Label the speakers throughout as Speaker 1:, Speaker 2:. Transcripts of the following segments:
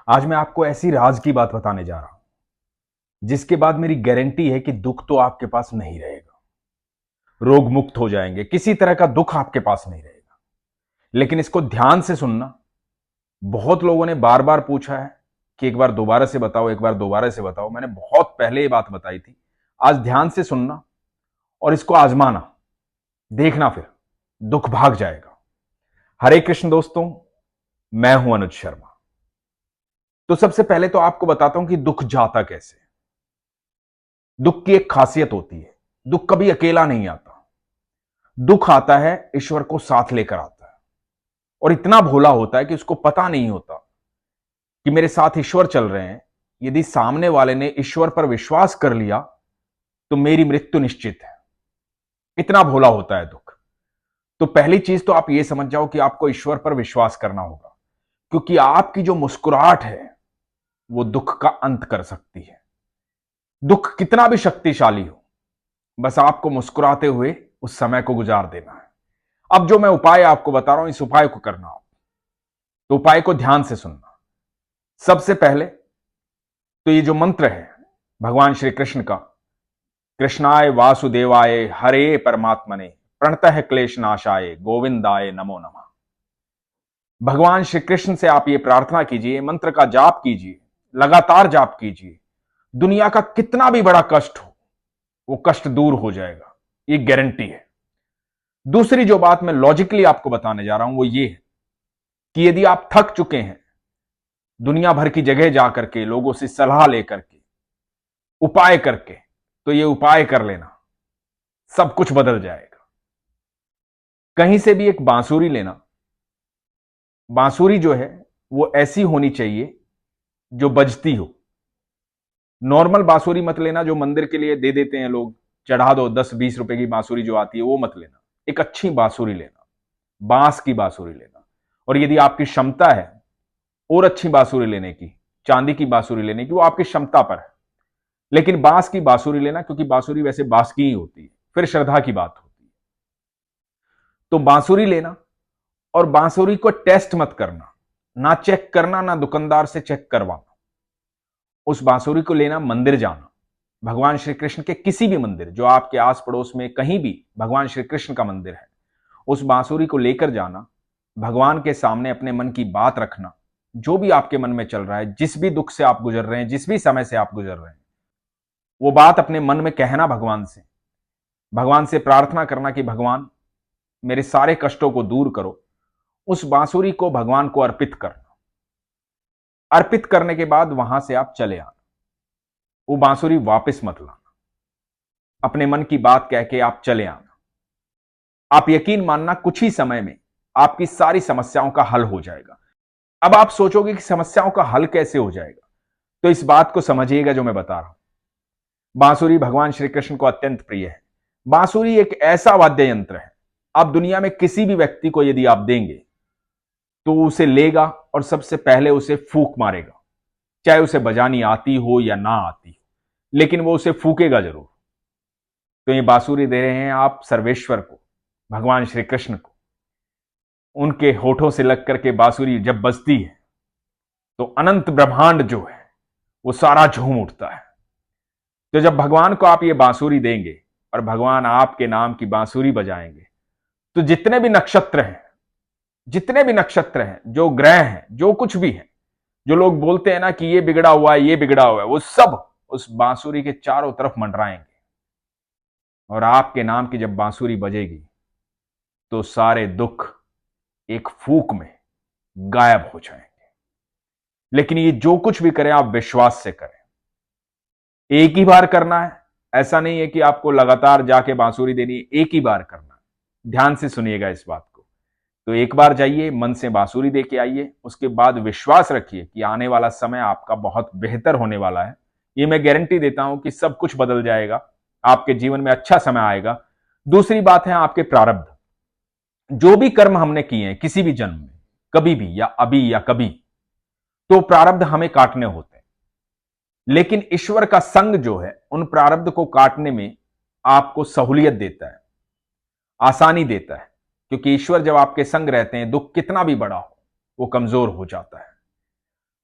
Speaker 1: आज मैं आपको ऐसी राज की बात बताने जा रहा हूं जिसके बाद मेरी गारंटी है कि दुख तो आपके पास नहीं रहेगा। रोग मुक्त हो जाएंगे, किसी तरह का दुख आपके पास नहीं रहेगा। लेकिन इसको ध्यान से सुनना। बहुत लोगों ने बार बार पूछा है कि एक बार दोबारा से बताओ, एक बार दोबारा से बताओ। मैंने बहुत पहले ये बात बताई थी। आज ध्यान से सुनना और इसको आजमाना, देखना, फिर दुख भाग जाएगा। हरे कृष्ण दोस्तों, मैं हूं अनुज शर्मा। तो सबसे पहले तो आपको बताता हूं कि दुख जाता कैसे। दुख की एक खासियत होती है, दुख कभी अकेला नहीं आता। दुख आता है ईश्वर को साथ लेकर आता है, और इतना भोला होता है कि उसको पता नहीं होता कि मेरे साथ ईश्वर चल रहे हैं। यदि सामने वाले ने ईश्वर पर विश्वास कर लिया तो मेरी मृत्यु निश्चित है। इतना भोला होता है दुख। तो पहली चीज तो आप यह समझ जाओ कि आपको ईश्वर पर विश्वास करना होगा, क्योंकि आपकी जो मुस्कुराहट है वो दुख का अंत कर सकती है। दुख कितना भी शक्तिशाली हो, बस आपको मुस्कुराते हुए उस समय को गुजार देना है। अब जो मैं उपाय आपको बता रहा हूं, इस उपाय को करना आप। तो उपाय को ध्यान से सुनना। सबसे पहले तो ये जो मंत्र है भगवान श्री कृष्ण का, कृष्णाय वासुदेवाय हरे परमात्मने प्रणतः क्लेश नाशाय गोविंदाय नमो नमः। भगवान श्री कृष्ण से आप ये प्रार्थना कीजिए, मंत्र का जाप कीजिए, लगातार जाप कीजिए। दुनिया का कितना भी बड़ा कष्ट हो, वो कष्ट दूर हो जाएगा, ये गारंटी है। दूसरी जो बात मैं लॉजिकली आपको बताने जा रहा हूं वो ये है कि यदि आप थक चुके हैं दुनिया भर की जगह जाकर के, लोगों से सलाह लेकर के, उपाय करके, तो ये उपाय कर लेना, सब कुछ बदल जाएगा। कहीं से भी एक बांसुरी लेना। बांसुरी जो है वो ऐसी होनी चाहिए जो बजती हो। नॉर्मल बांसुरी मत लेना जो मंदिर के लिए दे देते हैं लोग, चढ़ा दो 10-20 रुपए की बांसुरी जो आती है, वो मत लेना। एक अच्छी बांसुरी लेना, बांस की बांसुरी लेना। और यदि आपकी क्षमता है और अच्छी बांसुरी लेने की, चांदी की बांसुरी लेने की, वो आपकी क्षमता पर है। लेकिन बांस की बांसुरी लेना, क्योंकि बांसुरी वैसे बांस की ही होती है, फिर श्रद्धा की बात होती है। तो बांसुरी लेना, और बांसुरी को टेस्ट मत करना, ना चेक करना, ना दुकानदार से चेक करवाना। उस बांसुरी को लेना, मंदिर जाना, भगवान श्री कृष्ण के किसी भी मंदिर जो आपके आस पड़ोस में कहीं भी भगवान श्री कृष्ण का मंदिर है, उस बांसुरी को लेकर जाना, भगवान के सामने अपने मन की बात रखना। जो भी आपके मन में चल रहा है, जिस भी दुख से आप गुजर रहे हैं, जिस भी समय से आप गुजर रहे हैं, वो बात अपने मन में कहना भगवान से प्रार्थना करना कि भगवान मेरे सारे कष्टों को दूर करो। उस बांसुरी को भगवान को अर्पित करना। अर्पित करने के बाद वहां से आप चले आना, वो बांसुरी वापस मत लाना। अपने मन की बात कह के आप चले आना। आप यकीन मानना, कुछ ही समय में आपकी सारी समस्याओं का हल हो जाएगा। अब आप सोचोगे कि समस्याओं का हल कैसे हो जाएगा, तो इस बात को समझिएगा जो मैं बता रहा हूं। बांसुरी भगवान श्री कृष्ण को अत्यंत प्रिय है। बांसुरी एक ऐसा वाद्य यंत्र है, आप दुनिया में किसी भी व्यक्ति को यदि आप देंगे तो उसे लेगा और सबसे पहले उसे फूंक मारेगा, चाहे उसे बजानी आती हो या ना आती हो, लेकिन वो उसे फूकेगा जरूर। तो ये बांसुरी दे रहे हैं आप सर्वेश्वर को, भगवान श्री कृष्ण को। उनके होठों से लग करके बांसुरी जब बजती है तो अनंत ब्रह्मांड जो है वो सारा झूम उठता है। तो जब भगवान को आप ये बांसुरी देंगे और भगवान आपके नाम की बांसुरी बजाएंगे, तो जितने भी नक्षत्र हैं, जो ग्रह हैं, जो कुछ भी है, जो लोग बोलते हैं ना कि ये बिगड़ा हुआ है, ये बिगड़ा हुआ है, वो सब उस बांसुरी के चारों तरफ मंडराएंगे। और आपके नाम की जब बांसुरी बजेगी तो सारे दुख एक फूंक में गायब हो जाएंगे। लेकिन ये जो कुछ भी करें आप विश्वास से करें। एक ही बार करना है, ऐसा नहीं है कि आपको लगातार जाके बांसुरी देनी है, एक ही बार करना है। ध्यान से सुनिएगा इस बात को। तो एक बार जाइए, मन से बांसुरी दे के आइए, उसके बाद विश्वास रखिए कि आने वाला समय आपका बहुत बेहतर होने वाला है। ये मैं गारंटी देता हूं कि सब कुछ बदल जाएगा, आपके जीवन में अच्छा समय आएगा। दूसरी बात है आपके प्रारब्ध। जो भी कर्म हमने किए हैं किसी भी जन्म में, कभी भी या अभी या कभी, तो प्रारब्ध हमें काटने होते हैं। लेकिन ईश्वर का संग जो है उन प्रारब्ध को काटने में आपको सहूलियत देता है, आसानी देता है। क्योंकि ईश्वर जब आपके संग रहते हैं, दुख कितना भी बड़ा हो वो कमजोर हो जाता है।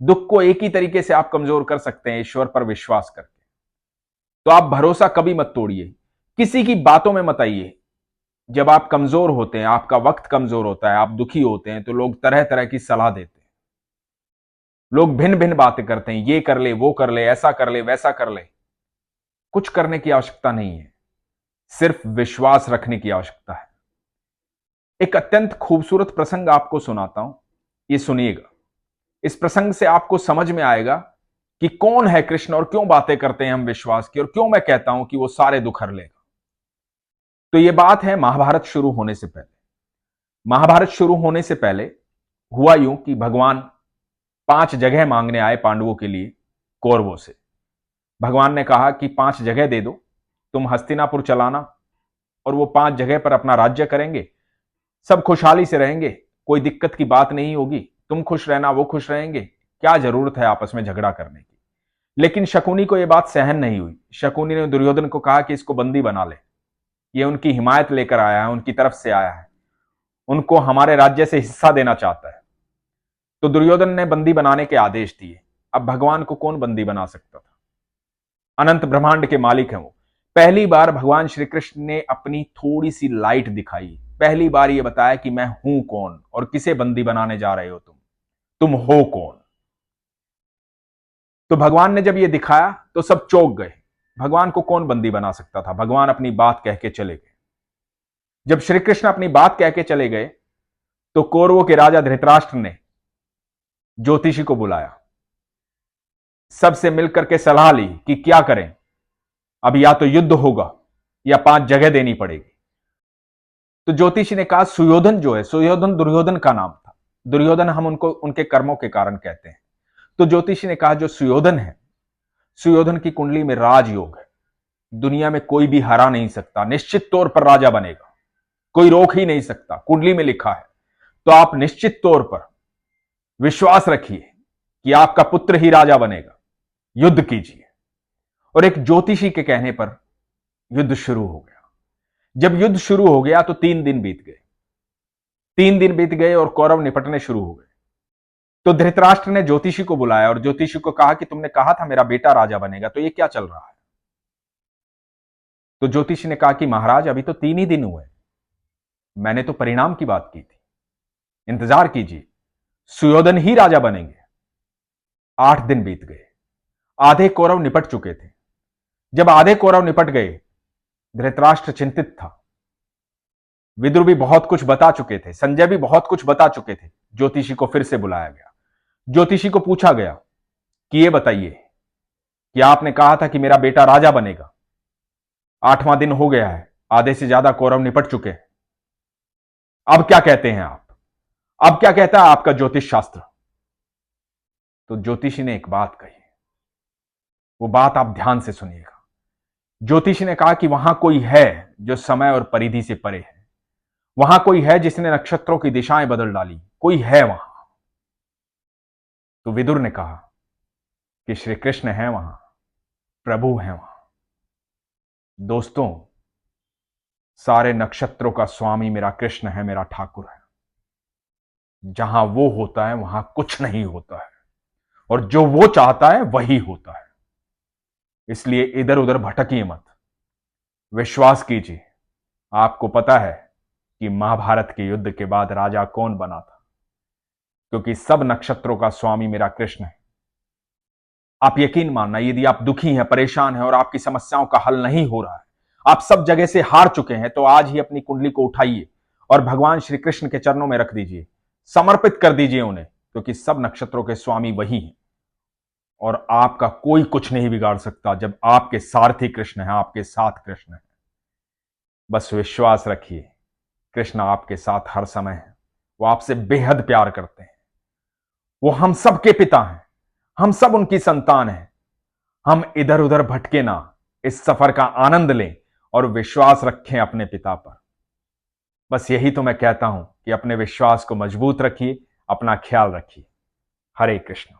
Speaker 1: दुख को एक ही तरीके से आप कमजोर कर सकते हैं, ईश्वर पर विश्वास करके। तो आप भरोसा कभी मत तोड़िए, किसी की बातों में मत आइए। जब आप कमजोर होते हैं, आपका वक्त कमजोर होता है, आप दुखी होते हैं, तो लोग तरह तरह की सलाह देते हैं, लोग भिन्न भिन्न बातें करते हैं, ये कर ले, वो कर ले, ऐसा कर ले, वैसा कर ले। कुछ करने की आवश्यकता नहीं है, सिर्फ विश्वास रखने की आवश्यकता है। एक अत्यंत खूबसूरत प्रसंग आपको सुनाता हूं, ये सुनिएगा। इस प्रसंग से आपको समझ में आएगा कि कौन है कृष्ण और क्यों बातें करते हैं हम विश्वास की, और क्यों मैं कहता हूं कि वो सारे दुख हर लेगा। तो ये बात है महाभारत शुरू होने से पहले। महाभारत शुरू होने से पहले हुआ यूं कि भगवान 5 जगह मांगने आए पांडवों के लिए कौरवों से। भगवान ने कहा कि 5 जगह दे दो, तुम हस्तिनापुर चलाना, और वो 5 जगह पर अपना राज्य करेंगे, सब खुशहाली से रहेंगे, कोई दिक्कत की बात नहीं होगी, तुम खुश रहना, वो खुश रहेंगे, क्या जरूरत है आपस में झगड़ा करने की। लेकिन शकुनी को यह बात सहन नहीं हुई। शकुनी ने दुर्योधन को कहा कि इसको बंदी बना ले, ये उनकी हिमायत लेकर आया है, उनकी तरफ से आया है, उनको हमारे राज्य से हिस्सा देना चाहता है। तो दुर्योधन ने बंदी बनाने के आदेश दिए। अब भगवान को कौन बंदी बना सकता था? अनंत ब्रह्मांड के मालिक हैं वो। पहली बार भगवान श्री कृष्ण ने अपनी थोड़ी सी लाइट दिखाई, पहली बार ये बताया कि मैं हूं कौन और किसे बंदी बनाने जा रहे हो तुम हो कौन। तो भगवान ने जब ये दिखाया तो सब चौंक गए। भगवान को कौन बंदी बना सकता था? भगवान अपनी बात कह के चले गए। जब श्री कृष्ण अपनी बात कह के चले गए तो कौरवों के राजा धृतराष्ट्र ने ज्योतिषी को बुलाया, सबसे मिलकर के सलाह ली कि क्या करें। अब या तो युद्ध होगा या 5 जगह देनी पड़ेगी। तो ज्योतिषी ने कहा सुयोधन जो है, सुयोधन दुर्योधन का नाम था, दुर्योधन हम उनको उनके कर्मों के कारण कहते हैं। तो ज्योतिषी ने कहा जो सुयोधन है, सुयोधन की कुंडली में राजयोग है, दुनिया में कोई भी हरा नहीं सकता, निश्चित तौर पर राजा बनेगा, कोई रोक ही नहीं सकता, कुंडली में लिखा है। तो आप निश्चित तौर पर विश्वास रखिए कि आपका पुत्र ही राजा बनेगा, युद्ध कीजिए। और एक ज्योतिषी के कहने पर युद्ध शुरू हो गया। जब युद्ध शुरू हो गया तो 3 दिन बीत गए। 3 दिन बीत गए और कौरव निपटने शुरू हो गए। तो धृतराष्ट्र ने ज्योतिषी को बुलाया और ज्योतिषी को कहा कि तुमने कहा था मेरा बेटा राजा बनेगा, तो ये क्या चल रहा है? तो ज्योतिषी ने कहा कि महाराज अभी तो 3 ही दिन हुए, मैंने तो परिणाम की बात की थी, इंतजार कीजिए, सुयोधन ही राजा बनेंगे। 8 दिन बीत गए, आधे कौरव निपट चुके थे। जब आधे कौरव निपट गए, धृतराष्ट्र चिंतित था। विदुर भी बहुत कुछ बता चुके थे, संजय भी बहुत कुछ बता चुके थे। ज्योतिषी को फिर से बुलाया गया। ज्योतिषी को पूछा गया कि ये बताइए कि आपने कहा था कि मेरा बेटा राजा बनेगा, 8वां दिन हो गया है, आधे से ज्यादा कौरव निपट चुके हैं, अब क्या कहते हैं आप? अब क्या कहता है आपका ज्योतिष शास्त्र? तो ज्योतिषी ने एक बात कही, वो बात आप ध्यान से सुनिएगा। ज्योतिषी ने कहा कि वहां कोई है जो समय और परिधि से परे है, वहां कोई है जिसने नक्षत्रों की दिशाएं बदल डाली, कोई है वहां। तो विदुर ने कहा कि श्री कृष्ण है वहां, प्रभु है वहां। दोस्तों, सारे नक्षत्रों का स्वामी मेरा कृष्ण है, मेरा ठाकुर है। जहां वो होता है वहां कुछ नहीं होता है, और जो वो चाहता है वही होता है। इसलिए इधर उधर भटकिए मत, विश्वास कीजिए। आपको पता है कि महाभारत के युद्ध के बाद राजा कौन बना था? क्योंकि सब नक्षत्रों का स्वामी मेरा कृष्ण है। आप यकीन मानना, यदि आप दुखी हैं, परेशान हैं और आपकी समस्याओं का हल नहीं हो रहा है, आप सब जगह से हार चुके हैं, तो आज ही अपनी कुंडली को उठाइए और भगवान श्री कृष्ण के चरणों में रख दीजिए, समर्पित कर दीजिए उन्हें, क्योंकि सब नक्षत्रों के स्वामी वही हैं और आपका कोई कुछ नहीं बिगाड़ सकता जब आपके सारथी कृष्ण है, आपके साथ कृष्ण है। बस विश्वास रखिए, कृष्ण आपके साथ हर समय है। वो आपसे बेहद प्यार करते हैं, वो हम सब के पिता हैं, हम सब उनकी संतान हैं। हम इधर उधर भटके ना, इस सफर का आनंद लें और विश्वास रखें अपने पिता पर। बस यही तो मैं कहता हूं कि अपने विश्वास को मजबूत रखिए, अपना ख्याल रखिए। हरे कृष्ण।